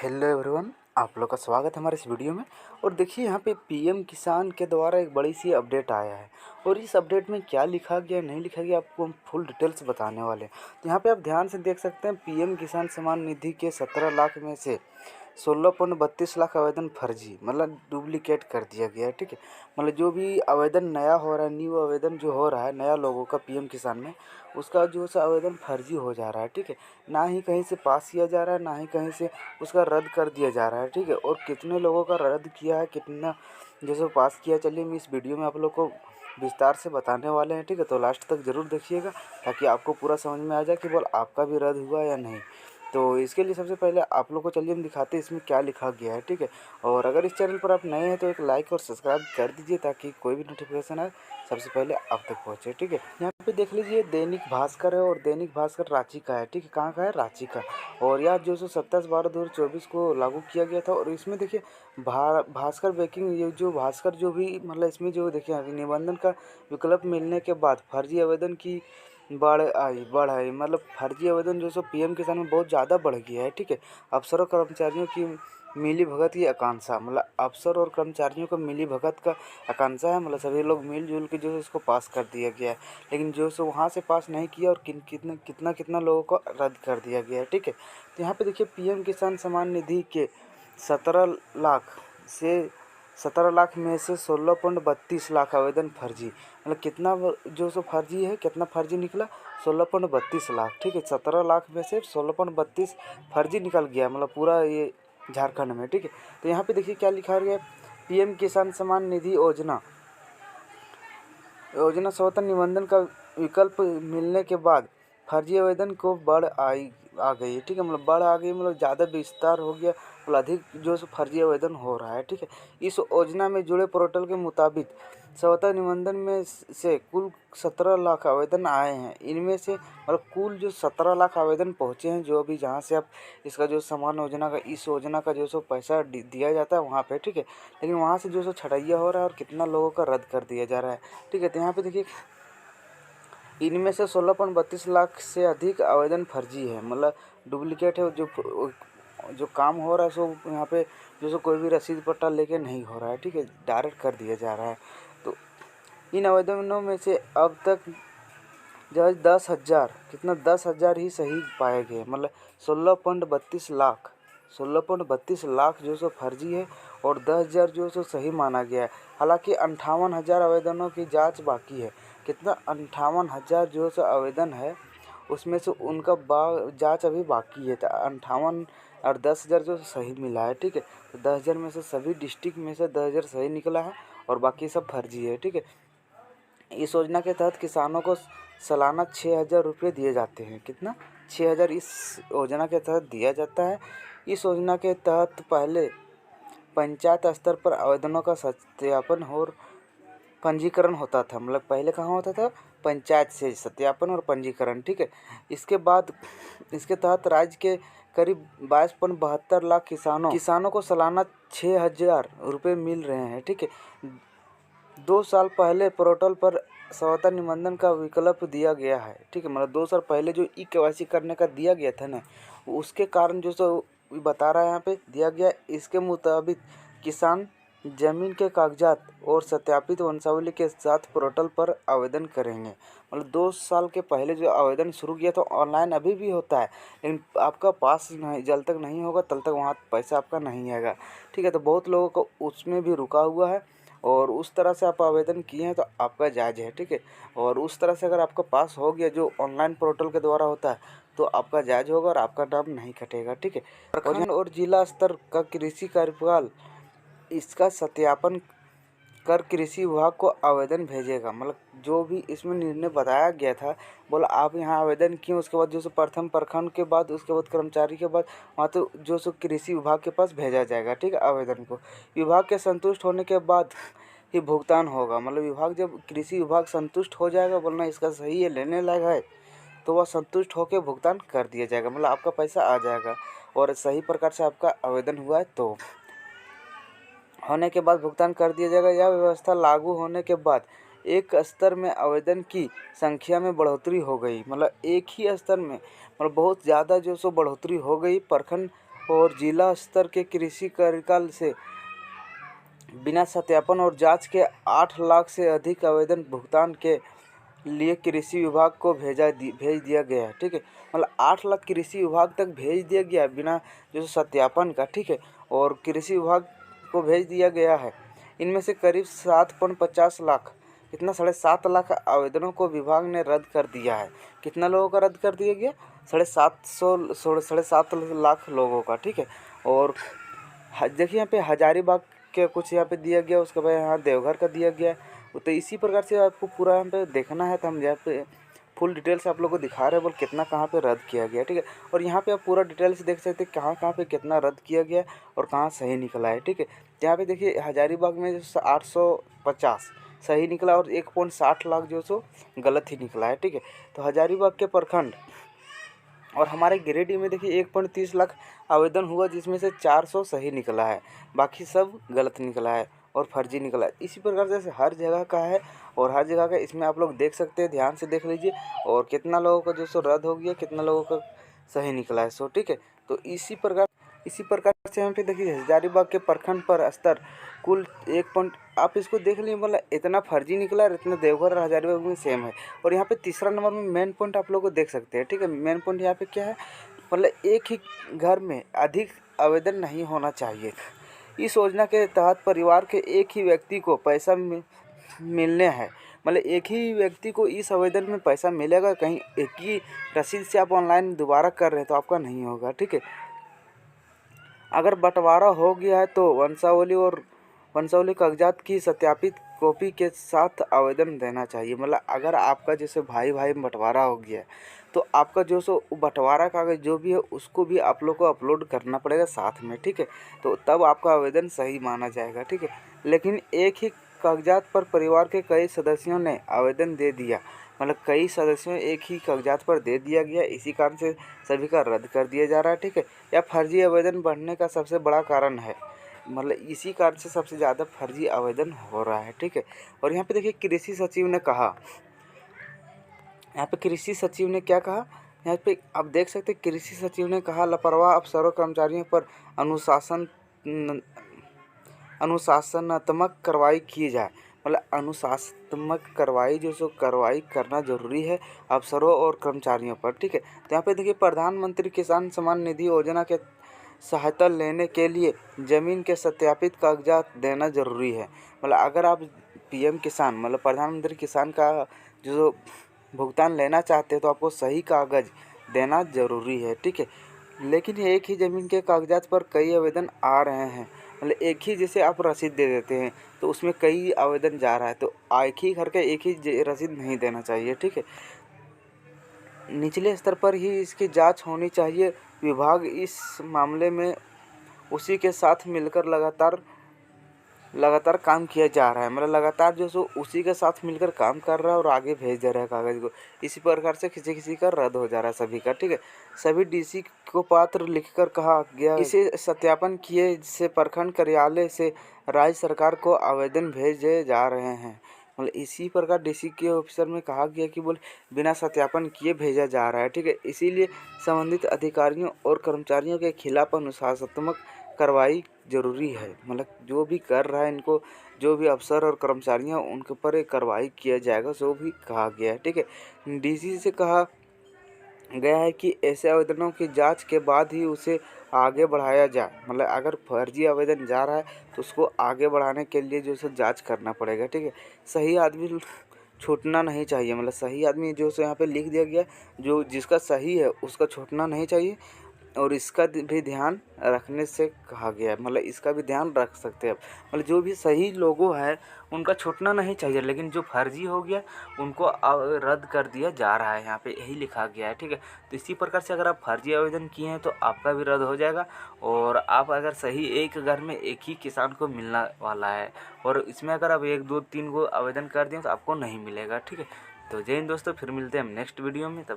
Hello everyone, आप लोग का स्वागत है हमारे इस वीडियो में। और देखिए यहाँ पे पीएम किसान के द्वारा एक बड़ी सी अपडेट आया है और इस अपडेट में क्या लिखा गया नहीं लिखा गया आपको हम फुल डिटेल्स बताने वाले हैं। तो यहाँ पे आप ध्यान से देख सकते हैं, पीएम किसान सम्मान निधि के 17 लाख में से 16.32 लाख आवेदन फर्जी मतलब डुप्लीकेट कर दिया गया है। ठीक है, मतलब जो भी आवेदन नया हो रहा है, न्यू आवेदन जो हो रहा है नया लोगों का पीएम किसान में, उसका जो सा आवेदन फर्जी हो जा रहा है। ठीक है, ना ही कहीं से पास किया जा रहा है, ना ही कहीं से उसका रद्द कर दिया जा रहा है। ठीक है, और कितने लोगों का रद्द किया है, कितना जैसे पास किया, चलिए हम इस वीडियो में आप लोग को विस्तार से बताने वाले हैं। ठीक है, तो लास्ट तक ज़रूर देखिएगा ताकि आपको पूरा समझ में आ जाए कि बोल आपका भी रद्द हुआ या नहीं। तो इसके लिए सबसे पहले आप लोग को चलिए हम दिखाते हैं इसमें क्या लिखा गया है। ठीक है, और अगर इस चैनल पर आप नए हैं तो एक लाइक और सब्सक्राइब कर दीजिए ताकि कोई भी नोटिफिकेशन आए सबसे पहले आप तक पहुँचे। ठीक है, यहाँ पे देख लीजिए दैनिक भास्कर है और दैनिक भास्कर रांची का है। ठीक है, कहाँ का है? रांची का। और यह जो 27/12/2024 को लागू किया गया था। और इसमें देखिए भास्कर बैकिंग, ये जो भास्कर जो भी मतलब इसमें जो देखिए निबंधन का विकल्प मिलने के बाद फर्जी आवेदन की बढ़ आई मतलब फर्जी आवेदन जो सो पीएम किसान में बहुत ज़्यादा बढ़ गया है। ठीक है, अफसर और कर्मचारियों की मिली भगत की आकांक्षा, मतलब अफसर और कर्मचारियों को मिली भगत का आकांक्षा है, मतलब सभी लोग मिलजुल के जो है इसको पास कर दिया गया है। लेकिन जो सो वहाँ से पास नहीं किया और कितना लोगों को रद्द कर दिया गया है। ठीक है, तो यहाँ पे देखिए पीएम किसान सम्मान निधि के 17 लाख से 17 लाख में से 16.32 लाख आवेदन फर्जी, मतलब कितना जो सो फर्जी है, कितना फर्जी निकला? 16.32 लाख। ठीक है, 17 लाख में से 16.32 फर्जी निकल गया, मतलब पूरा ये झारखंड में। ठीक है, तो यहाँ पे देखिए क्या लिखा गया, पीएम किसान सम्मान निधि योजना स्वतः निबंधन का विकल्प मिलने के बाद फर्जी आवेदन को आ गई है। ठीक है, मतलब बढ़ आ गई, मतलब ज़्यादा विस्तार हो गया, मतलब अधिक जो सो फर्जी आवेदन हो रहा है। ठीक है, इस योजना में जुड़े पोर्टल के मुताबिक स्वतः निबंधन में से कुल 17 लाख आवेदन आए हैं। इनमें से मतलब कुल जो 17 लाख आवेदन पहुँचे हैं, जो भी जहाँ से आप इसका जो सम्मान योजना का इस योजना का जो सो पैसा दिया जाता है वहाँ पे। ठीक है, लेकिन वहाँ से जो सो छटैया हो रहा है और कितना लोगों का रद्द कर दिया जा रहा है। ठीक है, तो यहाँ पे देखिए इनमें से 16.32 लाख से अधिक आवेदन फर्जी है, मतलब डुप्लीकेट है। जो काम हो रहा है सो यहाँ पे जो सो कोई भी रसीद पट्टा लेके नहीं हो रहा है। ठीक है, डायरेक्ट कर दिया जा रहा है। तो इन आवेदनों में से अब तक जो 10,000 कितना 10,000 ही सही पाए गए, मतलब 16.32 लाख जो सो फर्जी है और 10,000 जो सो सही माना गया है। हालांकि 58,000 आवेदनों की जांच बाकी है। कितना? 58,000 जो सो आवेदन है उसमें से उनका जांच अभी बाकी है। तो 58 और 10,000 जो सही मिला है। ठीक है, तो 10,000 में से सभी डिस्ट्रिक्ट में से 10,000 सही निकला है और बाकी सब फर्जी है। ठीक है, इस योजना के तहत किसानों को सालाना 6,000 रुपये दिए जाते हैं। कितना? 6,000 इस योजना के तहत दिया जाता है। इस योजना के तहत पहले पंचायत स्तर पर आवेदनों का सत्यापन और पंजीकरण होता था, मतलब पहले कहाँ होता था? पंचायत से सत्यापन और पंजीकरण। ठीक है, इसके बाद इसके तहत राज्य के करीब 22.72 लाख किसानों को सालाना 6,000 रुपये मिल रहे हैं। ठीक है, 2 साल पहले पोर्टल पर स्वतः निबंधन का विकल्प दिया गया है। ठीक है, मतलब 2 साल पहले जो ई-केवाईसी करने का दिया गया था ना, उसके कारण जो सो बता रहा है यहाँ पे दिया गया। इसके मुताबिक किसान जमीन के कागजात और सत्यापित वंशावली के साथ पोर्टल पर आवेदन करेंगे। मतलब 2 साल के पहले जो आवेदन शुरू किया तो ऑनलाइन अभी भी होता है, लेकिन आपका पास नहीं, जब तक नहीं होगा तब तक वहाँ पैसा आपका नहीं आएगा। ठीक है, तो बहुत लोगों को उसमें भी रुका हुआ है और उस तरह से आप आवेदन किए हैं तो आपका जायज़ है। ठीक है, और उस तरह से अगर आपका पास हो गया जो ऑनलाइन पोर्टल के द्वारा होता है तो आपका जायज़ होगा और आपका नाम नहीं कटेगा। ठीक है, प्रखंड और जिला स्तर का कृषि कार्यपाल इसका सत्यापन कर कृषि विभाग को आवेदन भेजेगा। मतलब जो भी इसमें निर्णय बताया गया था, बोला आप यहाँ आवेदन किए, उसके बाद जो सो प्रथम प्रखंड के बाद उसके बाद कर्मचारी के बाद वहाँ तो जो सो कृषि विभाग के पास भेजा जाएगा। ठीक है, आवेदन को विभाग के संतुष्ट होने के बाद ही भुगतान होगा। मतलब विभाग जब कृषि विभाग संतुष्ट हो जाएगा, बोलना इसका सही है, लेने लायक है, तो वह संतुष्ट होकर भुगतान कर दिया जाएगा, मतलब आपका पैसा आ जाएगा और सही प्रकार से आपका आवेदन हुआ है तो होने के बाद भुगतान कर दिया जाएगा। यह व्यवस्था लागू होने के बाद एक स्तर में आवेदन की संख्या में बढ़ोतरी हो गई, मतलब एक ही स्तर में मतलब बहुत ज़्यादा जो सो बढ़ोतरी हो गई। प्रखंड और जिला स्तर के कृषि कार्यकाल से बिना सत्यापन और जांच के 8 लाख से अधिक आवेदन भुगतान के लिए कृषि विभाग को भेज दिया गया है। ठीक है, मतलब 8 लाख कृषि विभाग तक भेज दिया गया बिना जो सत्यापन का। ठीक है, और कृषि विभाग को भेज दिया गया है। इनमें से करीब 7.50 लाख, कितना 7.5 लाख आवेदनों को विभाग ने रद्द कर दिया है। कितना लोगों का रद्द कर दिया गया? 7.5 लाख लोगों का। ठीक है, और देखिए यहाँ पे हजारीबाग के कुछ यहाँ पे दिया गया, उसके बाद यहाँ देवघर का दिया गया है। तो इसी प्रकार से आपको पूरा यहाँ पे देखना है, तो हम यहाँ पे फुल डिटेल से आप लोगों को दिखा रहे हैं बोल कितना कहाँ पे रद्द किया गया। ठीक है, और यहाँ पे आप पूरा डिटेल से देख सकते हैं कहाँ कहाँ पे कितना रद्द किया गया और कहाँ सही निकला है। ठीक है, यहाँ पे देखिए हजारीबाग में 850 सही निकला और 1.60 लाख जो सो गलत ही निकला है। ठीक है, तो हजारीबाग के प्रखंड और हमारे गिरिडीह में देखिए 1.30 लाख आवेदन हुआ, जिसमें से 400 सही निकला है, बाकी सब गलत निकला है और फर्जी निकला है। इसी प्रकार से हर जगह का है और हर जगह का इसमें आप लोग देख सकते हैं, ध्यान से देख लीजिए। और कितना लोगों का जो सो रद्द हो गया, कितना लोगों का सही निकला है सो। ठीक है, तो इसी प्रकार से यहाँ पे देखिए हजारीबाग के प्रखंड पर स्तर कुल 1 आप इसको देख लीजिए, मतलब इतना फर्जी निकला और इतना देवघर और हजारीबाग में सेम है। और यहाँ पे तीसरा नंबर में मेन पॉइंट आप लोग को देख सकते हैं। ठीक है, मेन पॉइंट यहाँ पे क्या है, मतलब एक ही घर में अधिक आवेदन नहीं होना चाहिए। इस योजना के तहत परिवार के एक ही व्यक्ति को पैसा मिलने हैं, मतलब एक ही व्यक्ति को इस आवेदन में पैसा मिलेगा। कहीं एक ही रसीद से आप ऑनलाइन दोबारा कर रहे हैं तो आपका नहीं होगा। ठीक है, अगर बंटवारा हो गया है तो वंशावली कागजात की सत्यापित कॉपी के साथ आवेदन देना चाहिए। मतलब अगर आपका जैसे भाई में बंटवारा हो गया है तो आपका जो सो बंटवारा कागज जो भी है उसको भी आप लोग को अपलोड करना पड़ेगा साथ में। ठीक है, तो तब आपका आवेदन सही माना जाएगा। ठीक है, लेकिन एक ही कागजात पर परिवार के कई सदस्यों ने आवेदन दे दिया, मतलब कई सदस्यों एक ही कागजात पर दे दिया गया, इसी कारण से सभी का रद्द कर दिया जा रहा है। ठीक है, या फर्जी आवेदन बढ़ने का सबसे बड़ा कारण है, मतलब इसी कारण से सबसे ज़्यादा फर्जी आवेदन हो रहा है। ठीक है, और यहाँ पे देखिए कृषि सचिव ने कहा, यहाँ पे कृषि सचिव ने क्या कहा, यहाँ पे आप देख सकते हैं कृषि सचिव ने कहा लापरवाह अफसरों कर्मचारियों पर अनुशासनात्मक कार्रवाई की जाए। मतलब अनुशासनात्मक कार्रवाई जो सो कार्रवाई करना जरूरी है अफसरों और कर्मचारियों पर। ठीक है, तो यहाँ पे देखिए प्रधानमंत्री किसान सम्मान निधि योजना के सहायता लेने के लिए ज़मीन के सत्यापित कागजात देना ज़रूरी है। मतलब अगर आप पीएम किसान मतलब प्रधानमंत्री किसान का जो भुगतान लेना चाहते हैं तो आपको सही कागज़ देना ज़रूरी है। ठीक है, लेकिन एक ही ज़मीन के कागजात पर कई आवेदन आ रहे हैं, मतलब एक ही जैसे आप रसीद दे देते हैं तो उसमें कई आवेदन जा रहा है, तो एक ही घर का एक ही रसीद नहीं देना चाहिए। ठीक है, निचले स्तर पर ही इसकी जांच होनी चाहिए। विभाग इस मामले में उसी के साथ मिलकर लगातार काम किया जा रहा है, मतलब लगातार जो सो उसी के साथ मिलकर काम कर रहा है और आगे भेज दे रहा है कागज़ को। इसी प्रकार से किसी का रद्द हो जा रहा है सभी का। ठीक है, सभी डीसी को पत्र लिखकर कहा गया इसे सत्यापन किए से प्रखंड कार्यालय से राज्य सरकार को आवेदन भेजे जा रहे हैं। मतलब इसी प्रकार डीसी के ऑफिसर में कहा गया कि बोले बिना सत्यापन किए भेजा जा रहा है। ठीक है, इसीलिए संबंधित अधिकारियों और कर्मचारियों के खिलाफ अनुशासनात्मक कार्रवाई जरूरी है। मतलब जो भी कर रहा है इनको, जो भी अफसर और कर्मचारियां उनके ऊपर कार्रवाई किया जाएगा, जो भी कहा गया है। ठीक है, डीसी से कहा गया है कि ऐसे आवेदनों की जांच के बाद ही उसे आगे बढ़ाया जाए। मतलब अगर फर्जी आवेदन जा रहा है तो उसको आगे बढ़ाने के लिए जो है जांच करना पड़ेगा। ठीक है, सही आदमी छूटना नहीं चाहिए, मतलब सही आदमी जो है यहाँ पे लिख दिया गया, जो जिसका सही है उसका छूटना नहीं चाहिए। और इसका भी ध्यान रखने से कहा गया है, मतलब इसका भी ध्यान रख सकते हैं आप। मतलब जो भी सही लोगों है उनका छूटना नहीं चाहिए, लेकिन जो फर्जी हो गया उनको रद्द कर दिया जा रहा है, यहाँ पे यही लिखा गया है। ठीक है, तो इसी प्रकार से अगर आप फर्जी आवेदन किए हैं तो आपका भी रद्द हो जाएगा। और आप अगर सही एक घर में एक ही किसान को मिलने वाला है और इसमें अगर आप 1 2 3 को आवेदन कर दिए तो आपको नहीं मिलेगा। ठीक है, तो जय हिंद दोस्तों, फिर मिलते हैं हम नेक्स्ट वीडियो में। तब